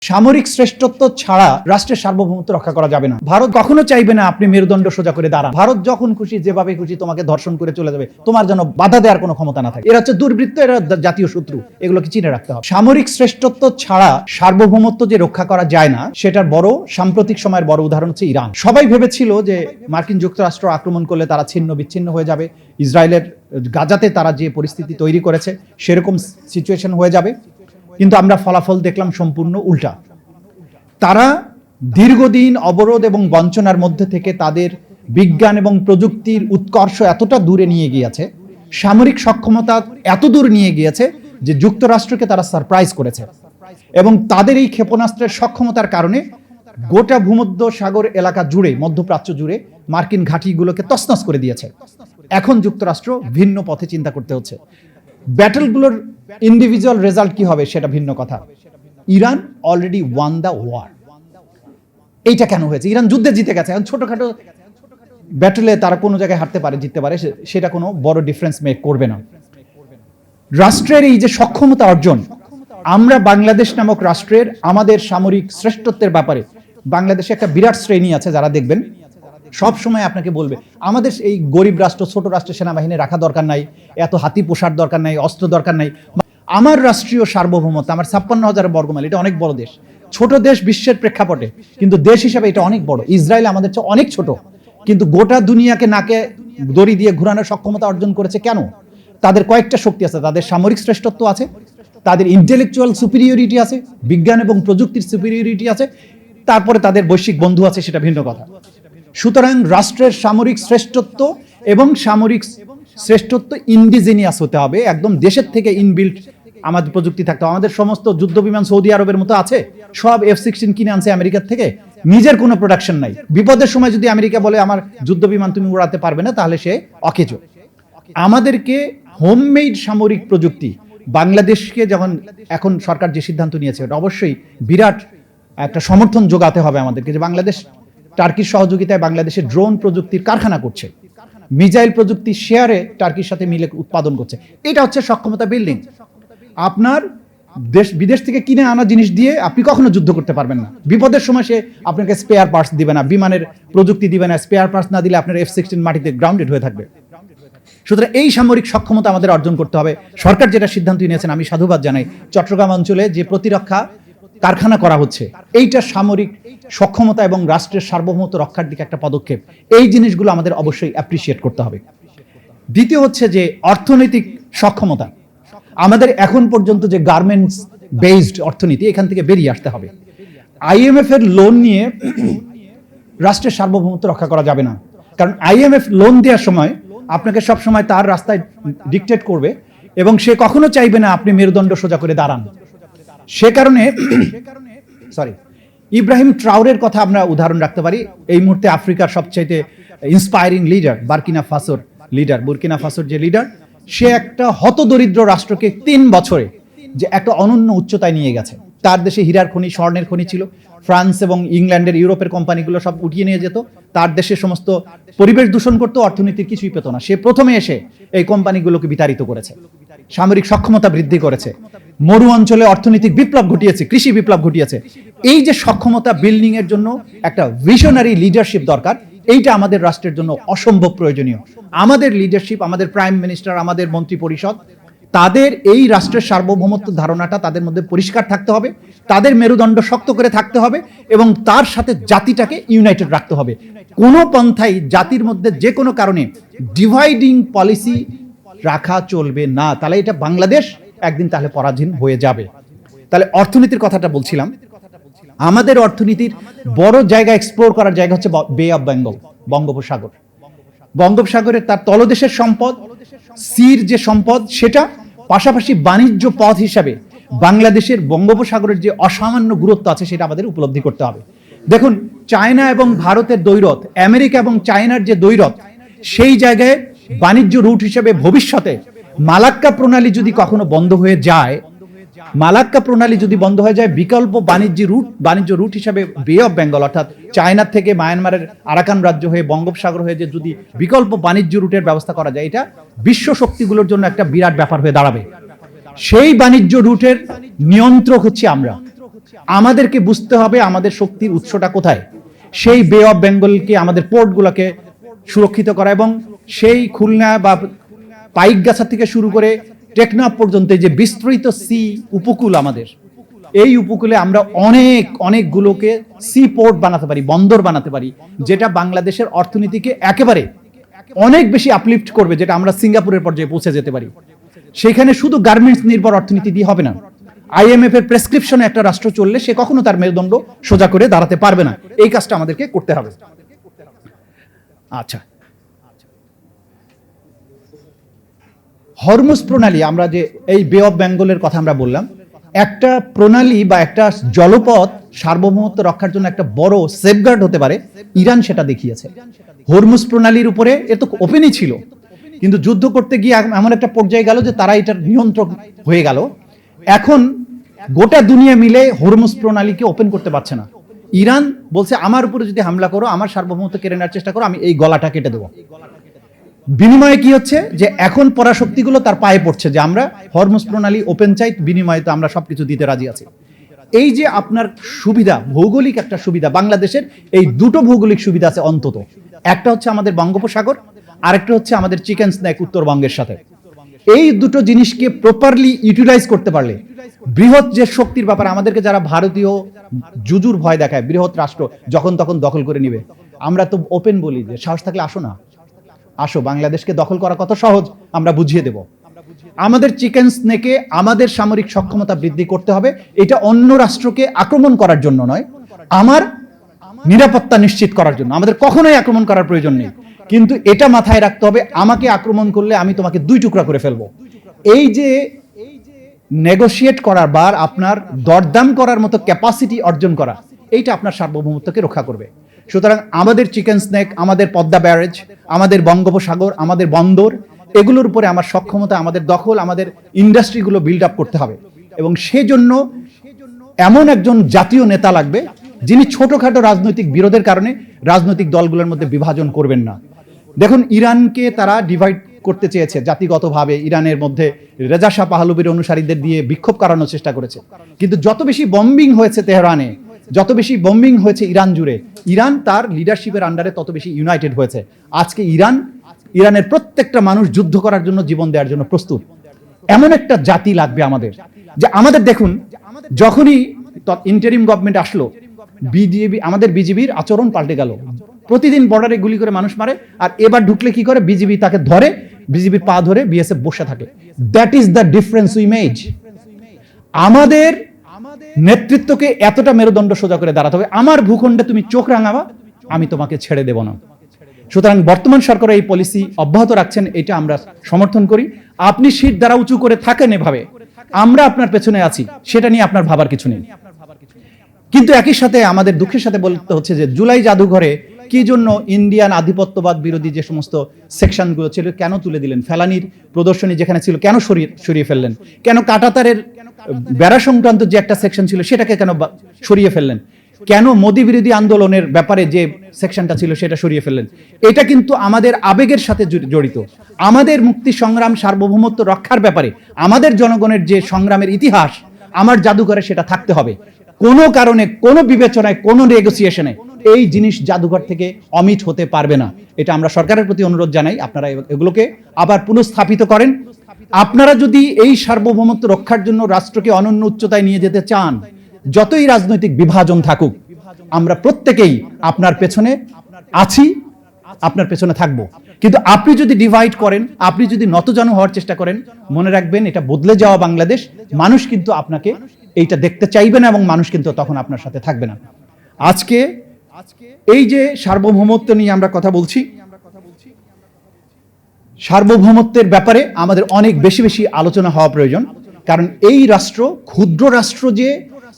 সামরিক শ্রেষ্ঠত্ব ছাড়া রাষ্ট্রের সার্বভৌমত্ব রক্ষা করা যাবে না। ভারত কখনো চাইবে না আপনি মেরুদণ্ড সোজা করে দাঁড়ান। ভারত যখন খুশি যেভাবে খুশি তোমাকে ধর্ষণ করে চলে যাবে, তোমার জন্য বাধা দেওয়ার কোনো ক্ষমতা না থাকে। এরা হচ্ছে দুর্বৃত্ত, এরা জাতীয় শত্রু, এগুলোকে চিনে রাখতে হবে। সামরিক শ্রেষ্ঠত্ব ছাড়া সার্বভৌমত্ব যে রক্ষা করা যায় না, সেটার বড় সাম্প্রতিক সময়ের বড় উদাহরণ হচ্ছে ইরান। সবাই ভেবেছিল যে মার্কিন যুক্তরাষ্ট্র আক্রমণ করলে তারা ছিন্ন বিচ্ছিন্ন হয়ে যাবে, ইসরায়েলের গাজাতে তারা যে পরিস্থিতি তৈরি করেছে সেরকম সিচুয়েশন হয়ে যাবে, কিন্তু আমরা ফলাফল দেখলাম সম্পূর্ণ উল্টা। তারা দীর্ঘদিন অবরোধ এবং বঞ্চনার মধ্যে থেকে তাদের বিজ্ঞান এবং প্রযুক্তির উৎকর্ষ এতটা দূরে নিয়ে গিয়েছে, সামরিক সক্ষমতা এত দূর নিয়ে গিয়েছে যে যুক্তরাষ্ট্রকে তারা সারপ্রাইজ করেছে, এবং তাদের এই ক্ষেপণাস্ত্রের সক্ষমতার কারণে গোটা ভূমধ্য সাগর এলাকা জুড়ে, মধ্যপ্রাচ্য জুড়ে মার্কিন ঘাঁটিগুলোকে তছনছ করে দিয়েছে। এখন যুক্তরাষ্ট্র ভিন্ন পথে চিন্তা করতে হচ্ছে। ব্যাটলগুলোর ইন্ডিভিজুয়াল রেজাল্ট কি হবে সেটা ভিন্ন কথা। Iran already won the war. এইটা কেন হয়েছে? ইরান যুদ্ধে জিতে গেছে, এখন ছোটখাটো ব্যাটলে তারা কোনো জায়গায় হারতে পারে, জিততে পারে, সেটা কোনো বড় ডিফারেন্স মেক করবে না। রাষ্ট্রের এই যে সক্ষমতা অর্জন, আমরা বাংলাদেশ নামক রাষ্ট্রের আমাদের সামরিক শ্রেষ্ঠত্বের ব্যাপারে বাংলাদেশে একটা বিরাট শ্রেণী আছে যারা দেখবেন সব সময় আপনাকে বলবে আমাদের এই গরিব রাষ্ট্র, ছোট রাষ্ট্রের সেনাবাহিনী রাখা দরকার নাই, এত হাতি পোষার দরকার নাই, অস্ত্র দরকার নাই। আমার রাষ্ট্রীয় সার্বভৌমত্ব, আমার 56,000 বর্গমাইল, এটা অনেক বড় দেশ, ছোট দেশ বিশ্বের প্রেক্ষাপটে, কিন্তু দেশ হিসাবে এটা অনেক বড়। ইসরায়েল আমাদের চেয়ে অনেক ছোট, কিন্তু গোটা দুনিয়াকে নাকে দড়ি দিয়ে ঘুরানোর সক্ষমতা অর্জন করেছে। কেন? তাদের কয়েকটা শক্তি আছে, তাদের সামরিক শ্রেষ্ঠত্ব আছে, তাদের ইন্টেলেকচুয়াল সুপিরিয়রিটি আছে, বিজ্ঞান এবং প্রযুক্তির সুপিরিয়রিটি আছে, তারপরে তাদের বৈশ্বিক বন্ধু আছে, সেটা ভিন্ন কথা। সুতরাং রাষ্ট্রের সামরিক শ্রেষ্ঠত্ব এবং সামরিক শ্রেষ্ঠত্ব ইন্ডিজিনিয়াস হতে হবে, একদম দেশের থেকে ইনবিল্ট আমাদের প্রযুক্তি থাকতে হবে। আমাদের সমস্ত যুদ্ধ বিমান সৌদি আরবের মতো আছে, সব F-16 কিনে আনছে আমেরিকার থেকে, নিজের কোনো প্রোডাকশন নাই। বিপদের সময় যদি আমেরিকা বলে আমার যুদ্ধ বিমান তুমি উড়াতে পারবে না, তাহলে সে অকেজো। আমাদেরকে হোমমেড সামরিক প্রযুক্তি, বাংলাদেশকে যখন এখন সরকার যে সিদ্ধান্ত নিয়েছে ওটা অবশ্যই বিরাট একটা সমর্থন যোগাতে হবে আমাদেরকে, যে বাংলাদেশ টার্কির সহযোগিতায় বাংলাদেশের ড্রোন প্রযুক্তির কারখানা করছে, মিসাইল প্রযুক্তি শেয়ারে টার্কির সাথে মিলে উৎপাদন করছে। এটা হচ্ছে সক্ষমতা বিল্ডিং। আপনার বিদেশ থেকে কিনে আনা জিনিস দিয়ে আপনি কখনো যুদ্ধ করতে পারবেন না। বিপদের সময় সে আপনাকে স্পেয়ার পার্টস দিবে না, বিমানের প্রযুক্তি দিবে না, স্পেয়ার পার্টস না দিলে আপনার F-16 মাটিতে গ্রাউন্ডেড হয়ে থাকবে। সুতরাং এই সামরিক সক্ষমতা আমাদের অর্জন করতে হবে। সরকার যেটা সিদ্ধান্ত নিয়েছেন আমি সাধুবাদ জানাই। চট্টগ্রাম অঞ্চলে যে প্রতিরক্ষা কারখানা করা হচ্ছে, এইটা সামরিক সক্ষমতা এবং রাষ্ট্রের সার্বভৌমত্ব রক্ষার দিকে একটা পদক্ষেপ। এই জিনিসগুলো আমাদের অবশ্যই অ্যাপ্রিসিয়েট করতে হবে। দ্বিতীয় হচ্ছে যে অর্থনৈতিক সক্ষমতা। আমাদের এখন পর্যন্ত যে গার্মেন্টস বেসড অর্থনীতি, এখান থেকে বেরিয়ে আসতে হবে। IMF এর লোন নিয়ে রাষ্ট্রের সার্বভৌমত্ব রক্ষা করা যাবে না, কারণ IMF লোন দেওয়ার সময় আপনাকে সব সময় তার রাস্তায় ডিকটেট করবে, এবং সে কখনো চাইবে না আপনি মেরুদণ্ড সোজা করে দাঁড়ান। সে কারণে ইব্রাহিম ট্রাওরের কথা আমরা উদাহরণ রাখতে পারি। এই মুহূর্তে আফ্রিকার সবচাইতে ইন্সপায়ারিং লিডার, বুরকিনা ফাসোর যে লিডার, সে একটা হতদরিদ্র রাষ্ট্রকে 3 বছরে যে একটা অনন্য উচ্চতায় নিয়ে গেছে। তার দেশে হীরার খনি, স্বর্ণের খনি ছিল, ফ্রান্স এবং ইংল্যান্ডের, ইউরোপের কোম্পানিগুলো সব উঠিয়ে নিয়ে যেত, তার দেশে সমস্ত পরিবেশ দূষণ করতো, অর্থনীতির কিছুই পেত না। সে প্রথমে এসে এই কোম্পানিগুলোকে বিতাড়িত করেছে, সামরিক সক্ষমতা বৃদ্ধি করেছে, মরু অঞ্চলে অর্থনৈতিক বিপ্লব ঘটিয়েছে, কৃষি বিপ্লব ঘটিয়েছে। এই যে সক্ষমতা বিল্ডিং এর জন্য একটা ভিশনারি লিডারশিপ দরকার, এইটা আমাদের রাষ্ট্রের জন্য অসম্ভব প্রয়োজনীয়। আমাদের লিডারশিপ, আমাদের প্রাইম মিনিস্টার, আমাদের মন্ত্রী পরিষদ, তাদের এই রাষ্ট্রের সার্বভৌমত্ব ধারণাটা তাদের মধ্যে পরিষ্কার থাকতে হবে, তাদের মেরুদণ্ড শক্ত করে থাকতে হবে, এবং তার সাথে জাতিটাকে ইউনাইটেড রাখতে হবে। কোনো পন্থাই জাতির মধ্যে যে কোনো কারণে ডিভাইডিং পলিসি রাখা চলবে না, তাহলে এটা বাংলাদেশ একদিন তাহলে পরাধীন হয়ে যাবে। তাহলে অর্থনীতির কথাটা বলছিলাম, আমাদের অর্থনীতির বড় জায়গা, এক্সপ্লোর করার জায়গা হচ্ছে বে অফ বেঙ্গল, বঙ্গোপসাগর। বঙ্গোপসাগরের তার তলদেশের সম্পদ, সির যে সম্পদ, সেটা পাশাপাশি বাণিজ্য পথ হিসাবে বাংলাদেশের বঙ্গোপসাগরের যে অসামান্য গুরুত্ব আছে সেটা আমাদের উপলব্ধি করতে হবে। দেখুন, চায়না এবং ভারতের দ্বৈরথ, আমেরিকা এবং চায়নার যে দ্বৈরথ, সেই জায়গায় বাণিজ্য রুট হিসেবে ভবিষ্যতে মালাক্কা প্রণালী যদি কখনো বন্ধ হয়ে যায়, বিকল্প বাণিজ্য রুট হিসাবে বে অফ বেঙ্গল, অর্থাৎ চায়না থেকে মায়ানমারের আরাকান রাজ্য হয়ে বঙ্গোপসাগর হয়ে যে যদি বিকল্প বাণিজ্য রুটের ব্যবস্থা করা যায়, এটা বিশ্ব শক্তিগুলোর জন্য একটা বিরাট ব্যাপার হয়ে দাঁড়াবে। সেই বাণিজ্য রুটের নিয়ন্ত্রক হচ্ছে আমরা। আমাদেরকে বুঝতে হবে আমাদের শক্তির উৎসটা কোথায়। সেই বে অফ বেঙ্গলকে, আমাদের পোর্টগুলোকে সুরক্ষিত করা, এবং সেই খুলনা বা পাইকগাছা থেকে শুরু করে টেকনাফ পর্যন্ত যে বিস্তৃত সি উপকূল আমাদের, এই উপকূলে আমরা অনেকগুলোকে সি পোর্ট বানাতে পারি, বন্দর বানাতে পারি, যেটা বাংলাদেশের অর্থনীতিকে একেবারে অনেক বেশি আপলিফট করবে, যেটা আমরা সিঙ্গাপুরের পর্যায়ে পৌঁছে যেতে পারি। সেখানে শুধু গার্মেন্টস নির্ভর অর্থনীতি দিয়ে হবে না। IMF এর প্রেসক্রিপশনে একটা রাষ্ট্র চললে সে কখনো তার মেরুদণ্ড সোজা করে দাঁড়াতে পারবে না। এই কাজটা আমাদেরকে করতে হবে। আচ্ছা, হরমুজ প্রণালী, আমরা যে এই বে অফ বেঙ্গলের কথা আমরা বললাম, একটা প্রণালী বা একটা জলপথ সার্বভৌমত্ব রক্ষার জন্য একটা বড় সেফগার্ড হতে পারে, ইরান সেটা দেখিয়েছে। হরমুজ প্রণালীর উপরে এ তো ওপেনই ছিল, কিন্তু যুদ্ধ করতে গিয়ে এমন একটা পর্যায়ে গেল যে তারা এটার নিয়ন্ত্রক হয়ে গেল। এখন গোটা দুনিয়া মিলে হরমুজ প্রণালীকে ওপেন করতে পারছে না। ইরান বলছে আমার উপরে যদি হামলা করো, আমার সার্বভৌমত্ব কেড়ে নেওয়ার চেষ্টা করো, আমি এই গলাটা কেটে দেবো। বিনিময়ে কি হচ্ছে যে এখন পরাশক্তিগুলো তার পায়ে পড়ছে যে আমরা হরমুজ প্রণালী ওপেন চাই, বিনিময়ে তো আমরা সবকিছু দিতে রাজি আছি। এই যে আপনার সুবিধা, ভৌগোলিক একটা সুবিধা, বাংলাদেশের এই দুটো ভৌগোলিক সুবিধা আছে অন্তত। একটা হচ্ছে আমাদের বঙ্গোপসাগর, আরেকটা হচ্ছে আমাদের চিকেন স্ন্যাক উত্তরবঙ্গের সাথে। এই দুটো জিনিসকে প্রপারলি ইউটিলাইজ করতে পারলে বৃহৎ যে শক্তির ব্যাপারে আমাদেরকে যারা ভারতীয় জুজুর ভয় দেখায়, বৃহৎ রাষ্ট্র যখন তখন দখল করে নিবে, আমরা তো ওপেন বলি যে সাহস থাকলে আসো না, আসো, বাংলাদেশকে দখল করা কত সহজ আমরা বুঝিয়ে দেব। আমাদের চিকেন স্নেকে আমাদের সামরিক সক্ষমতা বৃদ্ধি করতে হবে। এটা অন্য রাষ্ট্রকে আক্রমণ করার জন্য নয়, আমার নিরাপত্তা নিশ্চিত করার জন্য। আমাদের কখনোই আক্রমণ করার প্রয়োজন নেই, কিন্তু এটা মাথায় রাখতে হবে, আমাকে আক্রমণ করলে আমি তোমাকে দুই টুকরা করে ফেলবো। এই যে নেগোশিয়েট করার বা আপনার দরদাম করার মতো ক্যাপাসিটি অর্জন করা, এইটা আপনার সার্বভৌমত্বকে রক্ষা করবে। সুতরাং আমাদের চিকেন স্ন্যাক, আমাদের পদ্মা ব্যারেজ, আমাদের বঙ্গোপসাগর, আমাদের বন্দর, এগুলোর উপরে আমার সক্ষমতা, আমাদের দখল, আমাদের ইন্ডাস্ট্রিগুলো বিল্ড আপ করতে হবে। এবং সেজন্য এমন একজন জাতীয় নেতা লাগবে যিনি ছোটখাটো রাজনৈতিক বিরোধের কারণে রাজনৈতিক দলগুলোর মধ্যে বিভাজন করবেন না। দেখুন, ইরানকে তারা ডিভাইড করতে চেয়েছে জাতিগতভাবে। ইরানের মধ্যে রেজা শাহ পাহলভির অনুসারীদের দিয়ে বিক্ষোভ করানোর চেষ্টা করেছে, কিন্তু যত বেশি বম্বিং হয়েছে তেহরানে, যত বেশি বম্বিং হয়েছে ইরান জুড়ে, ইরান তার লিডারশিপের আন্ডারে তত বেশি ইউনাইটেড হয়েছে। আজকে ইরানের প্রত্যেকটা মানুষ যুদ্ধ করার জন্য, জীবন দেওয়ার জন্য প্রস্তুত। এমন একটা জাতি লাগবে আমাদের, যে আমাদের দেখুন, যখনই ইন্টারিম গভর্নমেন্ট আসলো, আমাদের বিজিবির আচরণ পাল্টে গেল। প্রতিদিন বর্ডারে গুলি করে মানুষ মারে, আর এবার ঢুকলে কি করে, বিজিবি তাকে ধরে, বিজিবির পা ধরে বিএসএফ বসে থাকে। That is the difference we made. আমাদের নেতৃত্বকে এতটা মেরুদণ্ড সোজা করে দাঁড়াতে হবে, আমার ভূখণ্ডে তুমি চোখ রাঙাবা, আমি তোমাকে ছেড়ে দেব না। সুতরাং বর্তমান সরকার এই পলিসি অব্যাহত রাখছেন, এটা আমরা সমর্থন করি। আপনি শীত দ্বারা উঁচু করে থাকেন এভাবে, আমরা আপনার পেছনে আছি, সেটা নিয়ে আপনার ভাবার কিছু নেই। কিন্তু একই সাথে আমাদের দুঃখের সাথে বলতে হচ্ছে যে জুলাই জাদুঘরে কি জন্য ইন্ডিয়ান আধিপত্যবাদ বিরোধী যে সমস্ত সেকশনগুলো ছিল কেন তুলে দিলেন? ফেলানির প্রদর্শনী যেখানে ছিল কেন সরিয়ে ফেললেন? কেন কাঁটাতারের বেড়া সংক্রান্ত যে একটা সেকশন ছিল সেটাকে কেন সরিয়ে ফেললেন? কেন মোদী বিরোধী আন্দোলনের ব্যাপারে যে সেকশনটা ছিল সেটা সরিয়ে ফেললেন? এটা কিন্তু আমাদের আবেগের সাথে জড়িত। আমাদের মুক্তি সংগ্রাম, সার্বভৌমত্ব রক্ষার ব্যাপারে আমাদের জনগণের যে সংগ্রামের ইতিহাস, আমার জাদুঘরে সেটা থাকতে হবে। কোনো কারণে, কোনো বিবেচনায়, কোনো নেগোসিয়েশনে এই জিনিস জাদুঘর থেকে অমিট হতে পারবে না। এটা আমরা সরকারের প্রতি অনুরোধ জানাই, আপনারা এগুলোকে আবার পুনঃস্থাপিত করেন। আপনারা যদি এই সার্বভৌমত্ব রক্ষার জন্য রাষ্ট্রকে অনন্য উচ্চতায় নিয়ে যেতে চান, যতই রাজনৈতিক বিভাজন থাকুক, আমরা প্রত্যেকেই আপনার পেছনে আছি, আপনার পেছনে থাকবো। কিন্তু আপনি যদি ডিভাইড করেন, আপনি যদি নতজানু হওয়ার চেষ্টা করেন, মনে রাখবেন এটা বদলে যাওয়া বাংলাদেশ, মানুষ কিন্তু আপনাকে এইটা দেখতে চাইবে না, এবং মানুষ কিন্তু তখন আপনার সাথে থাকবে না। আজকে এই যে সার্বভৌমত্ব নিয়ে আমরা কথা বলছি, সার্বভৌমত্বের ব্যাপারে আমাদের অনেক বেশি বেশি আলোচনা হওয়া প্রয়োজন। কারণ এই রাষ্ট্র, ক্ষুদ্র রাষ্ট্র, যে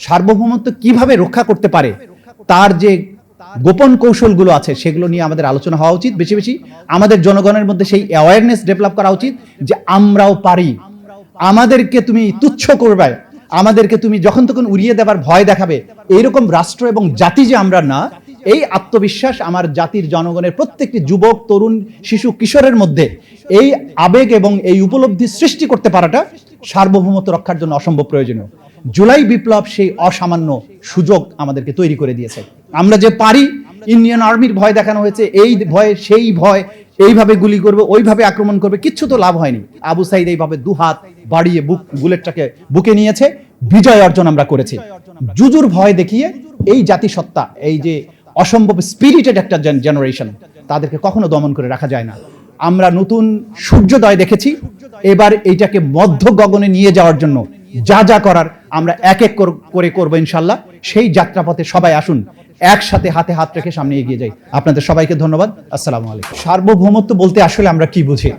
সার্বভৌমত্ব কিভাবে রক্ষা করতে পারে, তার যে গোপন কৌশলগুলো আছে সেগুলো নিয়ে আমাদের আলোচনা হওয়া উচিত। বেশি বেশি আমাদের জনগণের মধ্যে সেই অ্যাওয়ারনেস ডেভেলপ করা উচিত যে আমরাও পারি। আমাদেরকে তুমি তুচ্ছ করবে, আমাদেরকে তুমি যখন তখন উড়িয়ে দেবার ভয় দেখাবে, এইরকম রাষ্ট্র এবং জাতি যে আমরা না, এই আত্মবিশ্বাস আমার জাতির জনগণের প্রত্যেকটি যুবক, তরুণ, শিশু, কিশোরের মধ্যে এই আবেগ এবং এই উপলব্ধি সৃষ্টি করতে পারাটা সার্বভৌমত্ব রক্ষার জন্য অসম্ভব প্রয়োজনীয়। জুলাই বিপ্লব সেই অসামান্য সুযোগ আমাদেরকে তৈরি করে দিয়েছে। আমরা যে পারি, ইন্ডিয়ান আর্মির ভয় দেখানো হয়েছে, এই ভয় সেই ভয়, এইভাবে গুলি করবে, ওইভাবে আক্রমণ করবে, কিচ্ছু তো লাভ হয়নি। আবু সাইদ এইভাবে দুহাত বাড়িয়ে বুলেটটাকে বুকে নিয়েছে, বিজয় অর্জন আমরা করেছি। জুজুর ভয় দেখিয়ে এই জাতিসত্তা, এই যে অসম্ভব স্পিরিটেড একটা জেনারেশন, তাদেরকে কখনো দমন করে রাখা যায় না। আমরা নতুন সূর্যোদয় দেখেছি, এবার এইটাকে মধ্য গগনে নিয়ে যাওয়ার জন্য যা যা করার আমরা এক এক করে করবো ইনশাল্লাহ। সেই যাত্রাপথে সবাই আসুন, একসাথে হাতে হাত রেখে সামনে এগিয়ে যাই। আপনাদের সবাইকে ধন্যবাদ। আসসালামু আলাইকুম। সার্বভৌমত্ব বলতে আসলে আমরা কি বুঝি?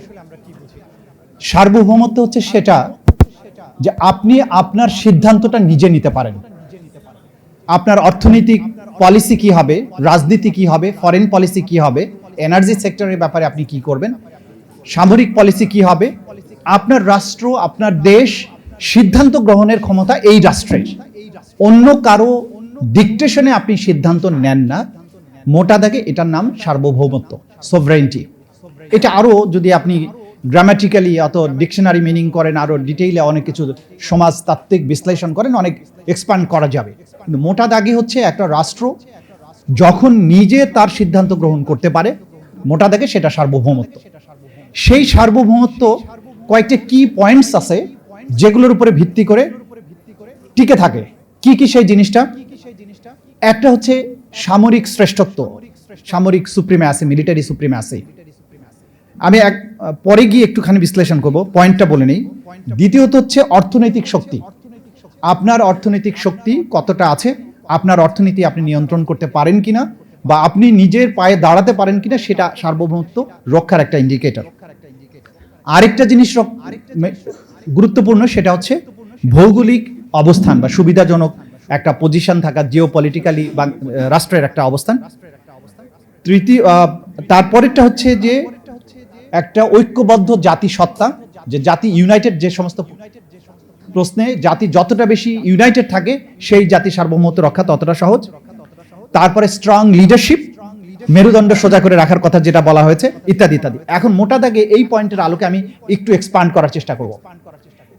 সার্বভৌমত্ব হচ্ছে সেটা যে আপনি আপনার সিদ্ধান্তটা নিজে নিতে পারেন। আপনার অর্থনৈতিক পলিসি কি হবে, রাজনীতি কি হবে, ফরেন পলিসি কি হবে, এনার্জি সেক্টরের ব্যাপারে আপনি কি করবেন, সামরিক পলিসি কি হবে, আপনার রাষ্ট্র, আপনার দেশ, সিদ্ধান্ত গ্রহণের ক্ষমতা এই রাষ্ট্রের। অন্য কারো ডিকটেশনে আপনি সিদ্ধান্ত নেন না। মোটা দাগে এটার নাম সার্বভৌমত্ব, সভরেন্টি। এটা আরো যদি আপনি গ্রামাটিক্যালি অত ডিকশনারি মিনিং করেন, আরো ডিটেইলে অনেক কিছু সমাজতাত্ত্বিক বিশ্লেষণ করেন, অনেক এক্সপ্যান্ড করা যাবে। কিন্তু মোটা দাগে হচ্ছে একটা রাষ্ট্র যখন নিজে তার সিদ্ধান্ত গ্রহণ করতে পারে, মোটা দাগে সেটা সার্বভৌমত্ব। সেই সার্বভৌমত্ব কয়েকটি কি পয়েন্টস আছে যেগুলোর উপরে ভিত্তি করে টিকে থাকে। কি কি সেই জিনিসটা? একটা হচ্ছে সামরিক শ্রেষ্ঠত্ব, সামরিক সুপ্রিম্যাসি, মিলিটারি সুপ্রিম্যাসি। আমি পরে গিয়ে একটুখানি বিশ্লেষণ করব, পয়েন্টটা বলে নেই। দ্বিতীয়ত হচ্ছে অর্থনৈতিক শক্তি। আপনার অর্থনৈতিক শক্তি কতটা আছে, আপনার অর্থনীতি আপনি নিয়ন্ত্রণ করতে পারেন কিনা, বা আপনি নিজের পায়ে দাঁড়াতে পারেন কিনা, সেটা সার্বভৌমত্ব রক্ষার একটা ইন্ডিকেটর। আরেকটা জিনিস গুরুত্বপূর্ণ, সেটা হচ্ছে ভৌগোলিক অবস্থান বা সুবিধাজনক একটা পজিশন থাকা, জিও পলিটিক্যালি বা রাষ্ট্রের একটা অবস্থান। তারপরেরটা হচ্ছে যে একটা ঐক্যবদ্ধ জাতিসত্তা, যে জাতি ইউনাইটেড, যে সমস্ত প্রশ্নে জাতি যতটা বেশি ইউনাইটেড থাকে সেই জাতি সার্বভৌমত্ব রক্ষা ততটা সহজ। তারপরে স্ট্রং লিডারশিপ, মেরুদণ্ড সোজা করে রাখার কথা যেটা বলা হয়েছে, ইত্যাদি ইত্যাদি। এখন মোটা দাগে এই পয়েন্টের আলোকে আমি একটু এক্সপান্ড করার চেষ্টা করব।